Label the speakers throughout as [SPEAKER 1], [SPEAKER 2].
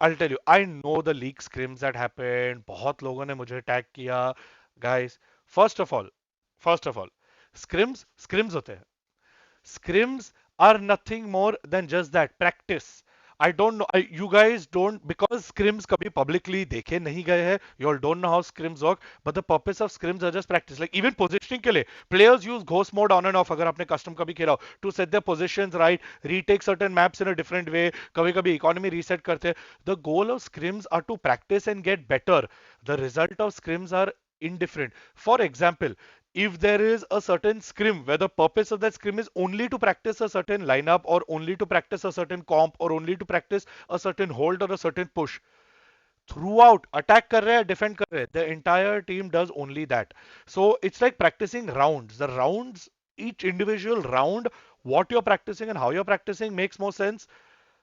[SPEAKER 1] I'll tell you, I know the leak scrims that happened. बहुत लोगों ने मुझे टैग किया. Guys, first of all, first of all, scrims होते हैं. Scrims are nothing more than just that practice. I don't know. You guys don't, because scrims कभी publicly देखे नहीं गए हैं. You all don't know how scrims work. But the purpose of scrims are just practice. Like even positioning के लिए players use ghost mode on and off. अगर आपने custom कभी खेला हो, to set their positions right, retake certain maps in a different way. कभी कभी economy reset करते हैं. The goal of scrims are to practice and get better. The result of scrims are indifferent. For example, if there is a certain scrim where the purpose of that scrim is only to practice a certain lineup or only to practice a certain comp or only to practice a certain hold or a certain push, throughout attack kar rahe hai, defend kar rahe hai, the entire team does only that. So it's like practicing rounds. The rounds, each individual round, what you're practicing and how you're practicing makes more sense.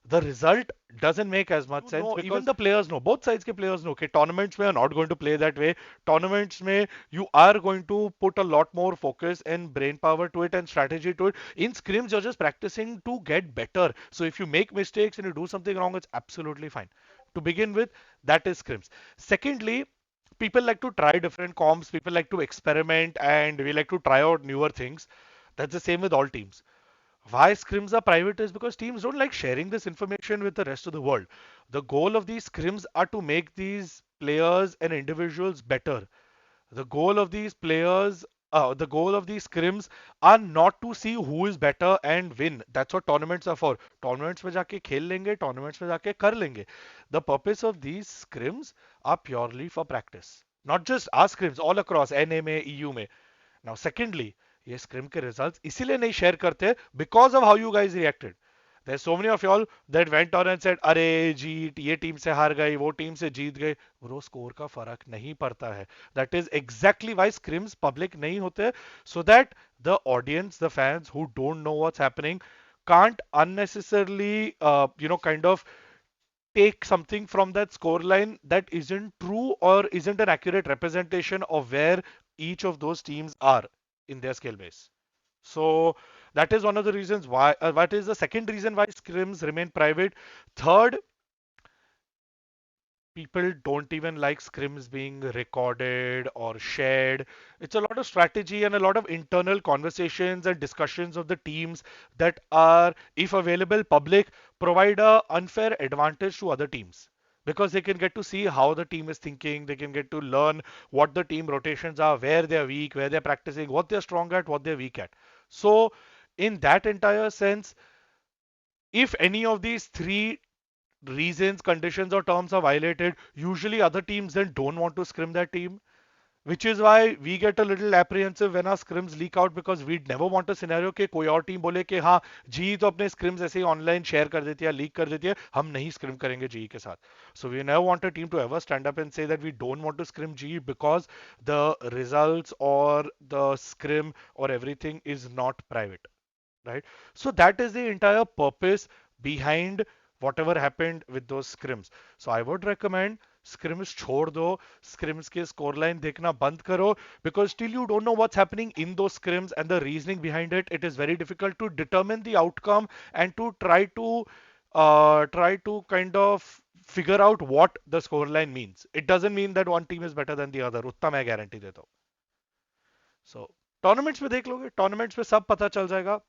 [SPEAKER 1] The result doesn't make as much sense because even the players know, both sides ke players know, okay, tournaments may are not going to play that way. Tournaments may you are going to put a lot more focus and brain power to it and strategy to it. In scrims, you're just practicing to get better. So if you make mistakes and you do something wrong, it's absolutely fine. To begin with, that is scrims. Secondly, people like to try different comps, people like to experiment, and we like to try out newer things. That's the same with all teams. Why scrims are private is because teams don't like sharing this information with the rest of the world. The goal of these scrims are to make these players and individuals better. The goal of these players, the goal of these scrims are not to see who is better and win. That's what tournaments are for. Tournaments में जाके खेल लेंगे, tournaments में जाके कर लेंगे. The purpose of these scrims are purely for practice. Not just our scrims, all across NA में, EU में. Now, secondly, ये स्क्रिम के रिजल्ट्स इसीलिए नहीं शेयर करते because of how you guys reacted. There's so many of y'all that went on and said अरे जीत ये team से हार गई वो टीम से जीत गई. ब्रो स्कोर का फर्क नहीं पड़ता है. That is exactly Y scrims public नहीं होते. So that the audience the fans who don't know what's happening can't unnecessarily kind of take something from that scoreline that isn't true or isn't an accurate representation of where each of those teams are in their skill base. So that is one of the reasons why. What is the second reason why scrims remain private? Third, people don't even like scrims being recorded or shared. It's a lot of strategy and a lot of internal conversations and discussions of the teams that are, if available, public, provide a unfair advantage to other teams. Because they can get to see how the team is thinking, they can get to learn what the team rotations are, where they're weak, where they're practicing, what they're strong at, what they're weak at. So, in that entire sense, if any of these three reasons, conditions, or terms are violated, usually other teams then don't want to scrim their team. Which is why we get a little apprehensive when our scrims leak out because we'd never want a scenario कि कोई और team बोले कि हाँ जी तो अपने scrims ऐसे ही online share कर देती है लीक कर देती है हम नहीं स्क्रिम करेंगे जी के साथ. So we never want a team to ever stand up and say that we don't want to scrim G because the results or the scrim or everything is not private, right? So that is the entire purpose behind whatever happened with those scrims. So I would recommend scrims छोड़ दो, scrims के score line देखना बंद करो because till you don't know what's happening in those scrims and the reasoning behind it, it is very difficult to determine the outcome and to try to kind of figure out what the score line means. It doesn't mean that one team is better than the other. उतना मैं guarantee देता हूँ. So tournaments में देख लोगे, tournaments में सब पता चल जाएगा.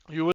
[SPEAKER 1] You will